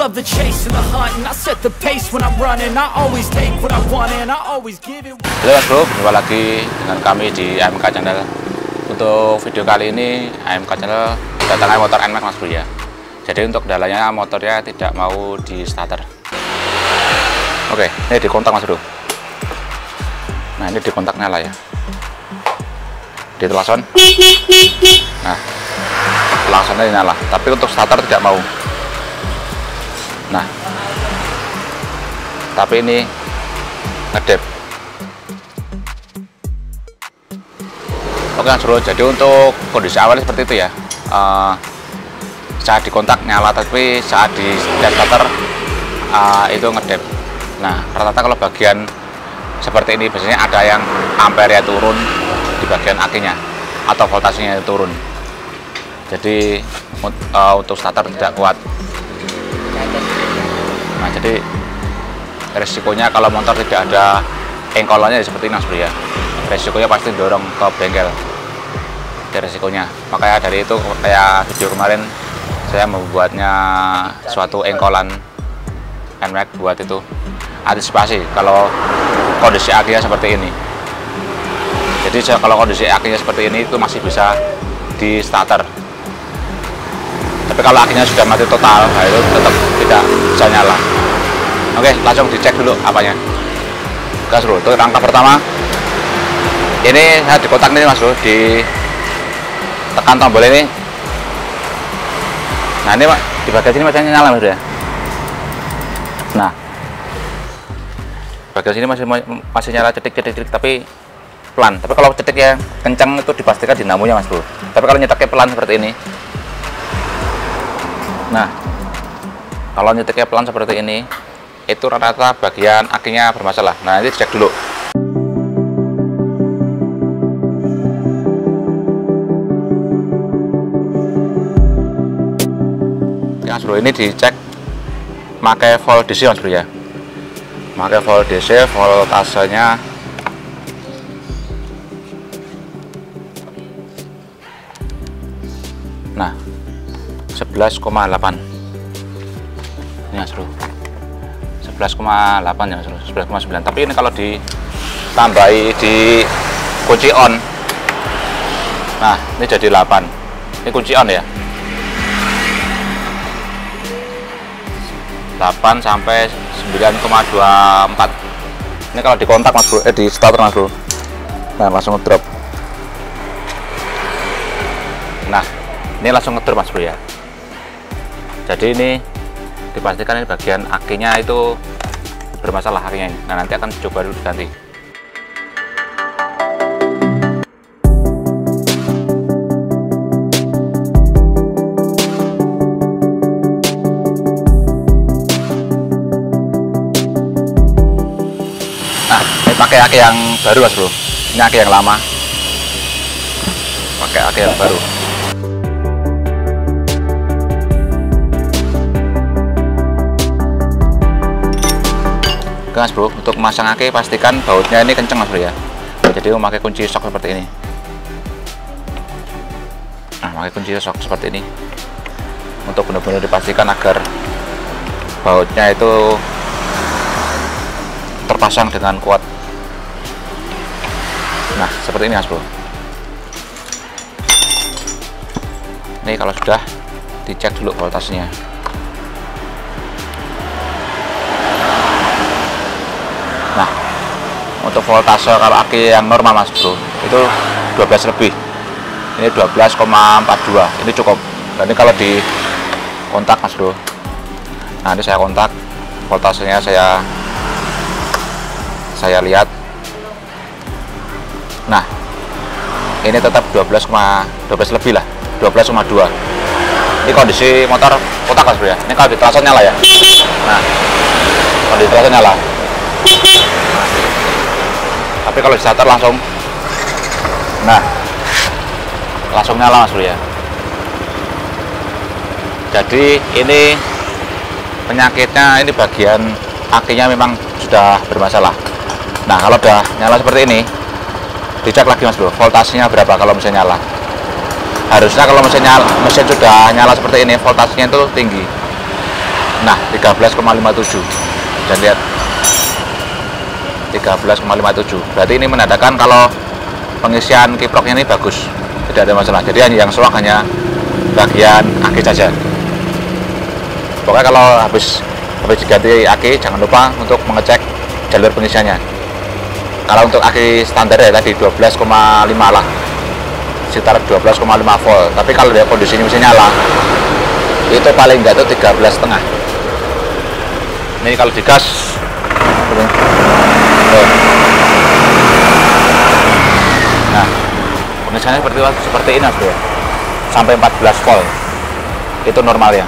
love the chase and the hunt, and I set the pace when I'm running. I always take what I want and I always give it. Halo Mas Bro, jumpa lagi dengan kami di AMK Channel. Untuk video kali ini AMK Channel kedatangan motor NMAX Mas Bro ya. Jadi untuk kendalanya motornya tidak mau di starter. Oke, ini di kontak Mas Bro. Nah, ini di kontak nyala ya. Di telason. Nah, telasonnya nyala, tapi untuk starter tidak mau. Nah, tapi ini ngedep. Oke Mas Bro, jadi untuk kondisi awal seperti itu ya. Saat di kontak nyala, tapi saat di starter itu ngedep. Nah, rata-rata kalau bagian seperti ini biasanya ada yang ampere turun di bagian akinya atau voltasenya turun. Jadi untuk starter tidak kuat. Nah, jadi resikonya kalau motor tidak ada engkolannya seperti ini Mas Bro ya. Resikonya pasti dorong ke bengkel. Itu resikonya. Makanya dari itu kayak video kemarin saya membuatnya suatu engkolan NMAX buat itu antisipasi kalau kondisi akinya seperti ini. Jadi kalau kondisi akinya seperti ini itu masih bisa di starter. Tapi kalau akinya sudah mati total, nah itu tetap tidak bisa nyala. Oke, langsung dicek dulu apanya. Gas Bro, untuk rangka pertama ini saya di kotak ini Mas Bro, di tekan tombol ini. Nah, ini di bagian sini masih nyala Mas Bro ya. Nah, bagian sini masih nyala cetik tapi pelan. Tapi kalau cetiknya kencang itu dipastikan dinamonya Mas Bro. Tapi kalau nyeteknya pelan seperti ini. Nah, kalau nyetiknya pelan seperti ini, itu rata-rata bagian akinya bermasalah. Nah, nanti cek dulu. Oke Mas Bro, ini dicek pakai volt DC Mas Bro ya. Pakai volt DC, voltasenya nah 11,8 ini Mas Bro, 11,8 ya Mas Bro, 11,9. Tapi ini kalau ditambahi di kunci on, nah ini jadi 8. Ini kunci on ya, 8 sampai 9,24. Ini kalau di kontak Mas Bro, di starter Mas Bro, nah langsung ngedrop. Nah, ini langsung ngedrop Mas Bro ya. Jadi ini dipastikan ini bagian akinya itu bermasalah akinya ini. Nah, nanti akan coba dulu diganti. Nah, ini pakai aki yang baru Mas Bro. Ini aki yang lama. Pakai aki yang baru. Mas Bro, untuk memasang aki pastikan bautnya ini kenceng Mas Bro ya. Jadi memakai kunci shock seperti ini. Nah, pakai kunci shock seperti ini untuk benar-benar dipastikan agar bautnya itu terpasang dengan kuat. Nah, seperti ini Mas Bro. Ini kalau sudah dicek dulu voltasenya. Nah, untuk voltase kalau aki yang normal Mas Bro itu 12 lebih. Ini 12,42. Ini cukup. Dan ini kalau di kontak Mas Bro. Nah, ini saya kontak, voltasenya saya lihat. Nah, ini tetap 12 lebih lah, 12,2. Ini kondisi motor kotak Mas Bro ya. Ini kalau di telason nyala ya. Nah, kalau di telason nyala. Tapi kalau di starter langsung, nah langsung nyala Mas Bro ya. Jadi ini penyakitnya ini bagian akinya memang sudah bermasalah. Nah, kalau udah nyala seperti ini, dicek lagi Mas Bro, voltasenya berapa kalau mesin nyala. Harusnya kalau mesin sudah nyala seperti ini, voltasenya itu tinggi. Nah, 13,57. Dan lihat 13,57. Berarti ini menandakan kalau pengisian kiproknya ini bagus, tidak ada masalah. Jadi yang serak hanya bagian aki saja. Pokoknya kalau habis diganti aki, jangan lupa untuk mengecek jalur pengisiannya. Kalau untuk aki standar ya tadi 12,5 lah, sekitar 12,5 volt. Tapi kalau dia kondisinya mesin nyala, itu paling enggak itu 13,5. Ini kalau digas, nah pengisiannya seperti ini bro, sampai 14 volt itu normal ya.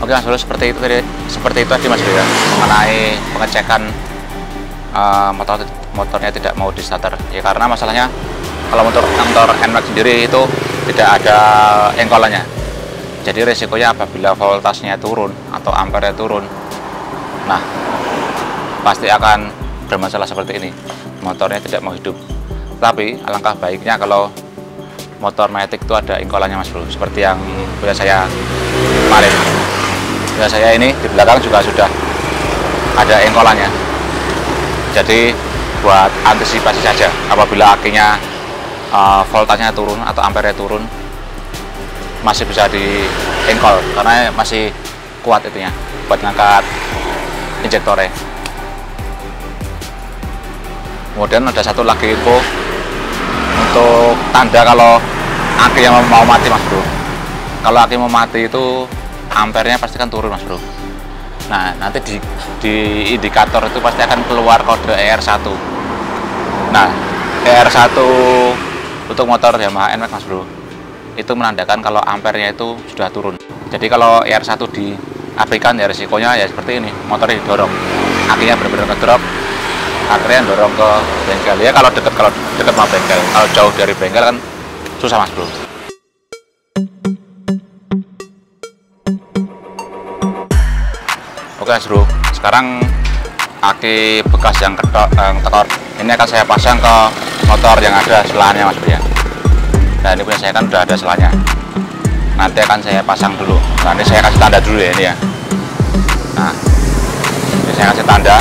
Oke mas bro, seperti itu tadi mas bro ya, mengenai pengecekan motornya tidak mau di starter ya, karena masalahnya kalau motor NMAX sendiri itu tidak ada engkolannya. Jadi resikonya apabila voltasenya turun atau ampere turun, nah pasti akan bermasalah seperti ini, motornya tidak mau hidup. Tapi alangkah baiknya kalau motor Matic itu ada engkolannya mas bro, seperti yang punya saya kemarin. Ya saya ini di belakang juga sudah ada engkolannya. Jadi buat antisipasi saja apabila akinya voltasnya turun atau ampere turun, masih bisa di engkol karena masih kuat itunya buat ngangkat injektornya. Kemudian ada satu lagi info untuk tanda kalau aki yang mau mati mas bro. Kalau aki mau mati itu ampernya pasti kan turun mas bro. Nah nanti di indikator itu pasti akan keluar kode ER1. Nah ER1 untuk motor Yamaha NMAX mas bro, itu menandakan kalau ampernya itu sudah turun. Jadi kalau ER1 diabaikan ya risikonya ya seperti ini, motornya didorong, akinya benar-benar ngedrop, akhirnya dorong ke bengkel ya. Kalau dekat sama bengkel, kalau jauh dari bengkel kan susah mas bro. Oke mas bro, sekarang aki bekas yang tekor ini akan saya pasang ke motor yang ada selahnya mas bro ya. Nah ini punya saya kan udah ada selahnya, nanti akan saya pasang dulu. Nanti saya kasih tanda dulu ya ini ya. Nah ini saya kasih tanda,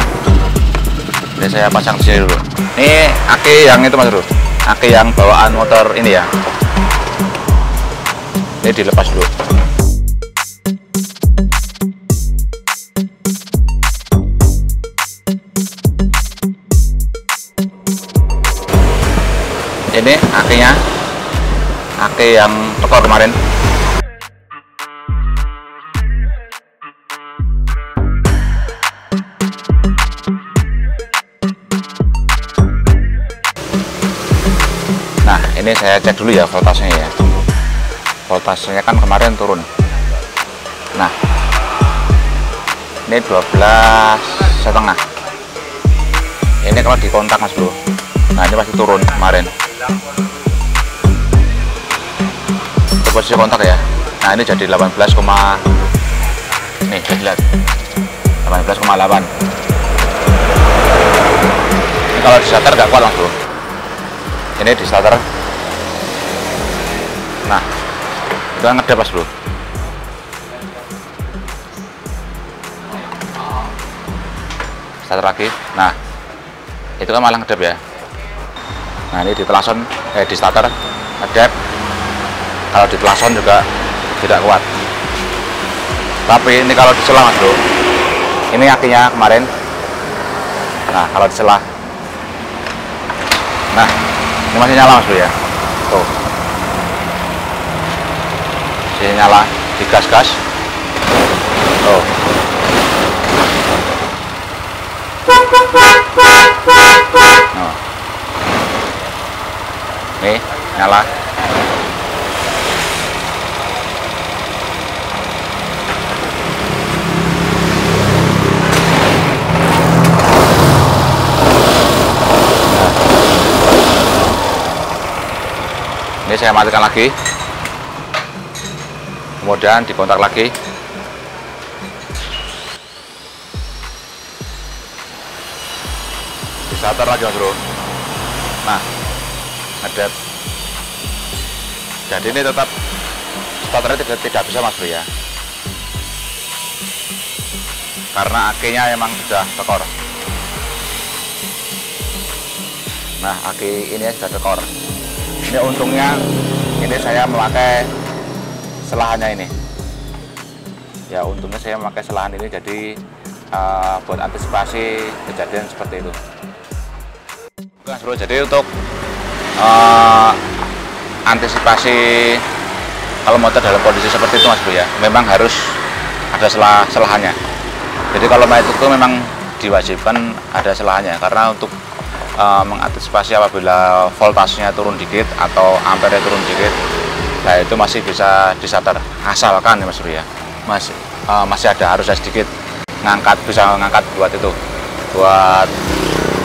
ini saya pasang di sini dulu. Ini aki yang itu mas bro, aki yang bawaan motor ini ya, ini dilepas dulu. Ini akinya, aki yang tekor kemarin. Nah ini saya cek dulu ya voltasenya ya. Voltasenya kan kemarin turun. Nah ini 12,5. Ini kalau dikontak mas bro, nah ini pasti turun kemarin. Itu posisi kontak ya. Nah ini jadi 18, nih bisa dilihat 18,8. Ini kalau di starter nggak kuat mas bro. Ini di starter, nah itu kan ngedep mas bro. Starter lagi, nah itu kan malah ngedep ya. Nah ini di telason, di starter ngedep, kalau di telason juga tidak kuat. Tapi ini kalau diselah mas bro, ini akinya kemarin. Nah kalau diselah, nah ini masih nyala mas bro ya, tuh masih nyala, digas-gas, tuh nah. Nih nyala. Ini saya matikan lagi, kemudian dikontak lagi. Di starter lagi mas bro. Nah ngedep. Jadi ini tetap starternya tidak bisa mas bro ya. karena akinya emang sudah tekor. Nah, aki ini sudah tekor. Ini untungnya ini saya memakai selahannya ini. Ya, untungnya saya memakai selahan ini, jadi buat antisipasi kejadian seperti itu. Mas bro, jadi untuk antisipasi kalau motor dalam kondisi seperti itu mas bro ya, memang harus ada selahannya. Jadi kalau Matic itu memang diwajibkan ada selahannya, karena untuk mengantisipasi apabila voltasenya turun dikit atau ampere turun dikit, nah itu masih bisa disater, asalkan ya mas bro ya, masih ada harusnya sedikit bisa ngangkat buat itu, buat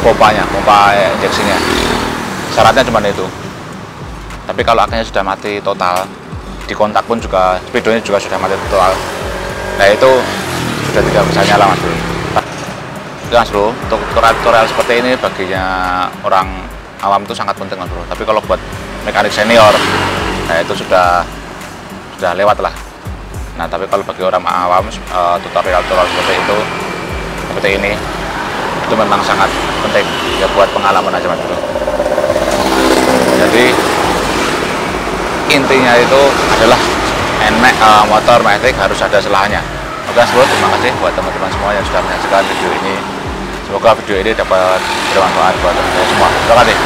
pompa injeksinya. Syaratnya cuma itu. Tapi kalau akinya sudah mati total, di kontak pun juga speedonya juga sudah mati total, nah itu sudah tidak bisa nyala mas bro. Nah, mas bro, untuk tutorial seperti ini baginya orang awam itu sangat penting mas bro. Tapi kalau buat mekanik senior, nah itu sudah lewat lah. Nah, tapi kalau bagi orang awam, tutorial seperti ini itu memang sangat penting ya, buat pengalaman aja mas bro. Jadi intinya itu adalah motor Matic harus ada selahannya. Oke mas bro, terima kasih buat teman-teman semua yang sudah menyaksikan video ini. Semoga video ini dapat bermanfaat buat teman-teman semua. Terima kasih.